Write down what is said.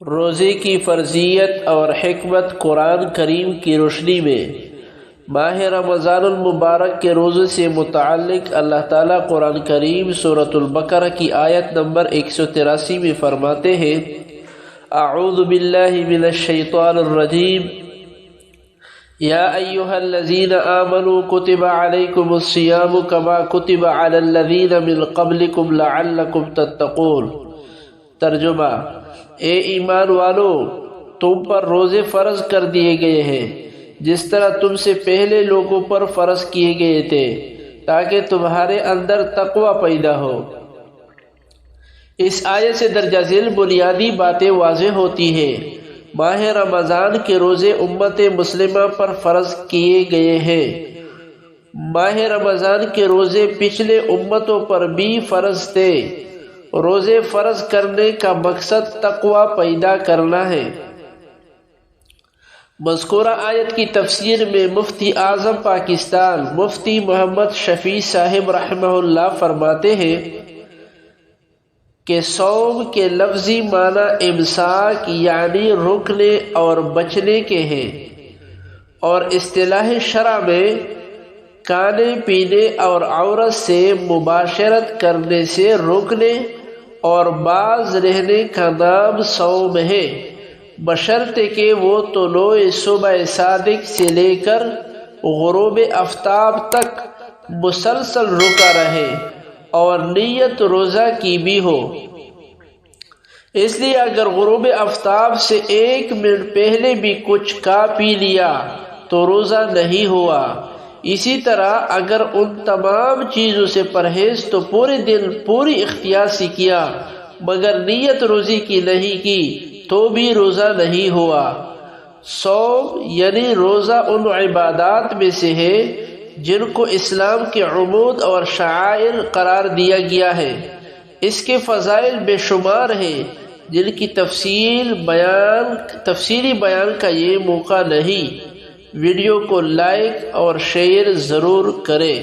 روزے کی فرضیت اور حکمت قرآن کریم کی روشنی میں ماہ رمضان المبارک کے روزے سے متعلق اللہ تعالیٰ قرآن کریم سورۃ البقرہ کی آیت نمبر 183 میں فرماتے ہیں: اعوذ باللہ من الشیطان الرجیم یا ایہا الذین آمنوا کتب علیکم الصیام کما کتب علی الذین من قبلکم لعلکم تتقون۔ ترجمہ: اے ایمان والو، تم پر روزے فرض کر دیے گئے ہیں جس طرح تم سے پہلے لوگوں پر فرض کیے گئے تھے تاکہ تمہارے اندر تقوی پیدا ہو۔ اس آیت سے درجہ ذیل بنیادی باتیں واضح ہوتی ہیں۔ ماہ رمضان کے روزے امت مسلمہ پر فرض کیے گئے ہیں۔ ماہ رمضان کے روزے پچھلے امتوں پر بھی فرض تھے۔ روزے فرض کرنے کا مقصد تقوی پیدا کرنا ہے۔ مذکورہ آیت کی تفسیر میں مفتی اعظم پاکستان مفتی محمد شفیع صاحب رحمہ اللہ فرماتے ہیں کہ صوم کے لفظی معنی امساک یعنی رکنے اور بچنے کے ہیں، اور اصطلاح شرع میں کھانے پینے اور عورت سے مباشرت کرنے سے رکنے اور باز رہنے کا نام صوم ہے، بشرطے کہ وہ طلوع صبح صادق سے لے کر غروب آفتاب تک مسلسل رکا رہے اور نیت روزہ کی بھی ہو۔ اس لیے اگر غروب آفتاب سے 1 منٹ پہلے بھی کچھ کھا پی لیا تو روزہ نہیں ہوا۔ اسی طرح اگر ان تمام چیزوں سے پرہیز تو پورے دن پوری اختیار سے کیا مگر نیت روزی کی نہیں کی تو بھی روزہ نہیں ہوا۔ صوم یعنی روزہ ان عبادات میں سے ہے جن کو اسلام کے عمود اور شعائر قرار دیا گیا ہے۔ اس کے فضائل بے شمار ہیں جن کی تفصیلی بیان کا یہ موقع نہیں۔ ویڈیو کو لائک اور شیئر ضرور کریں۔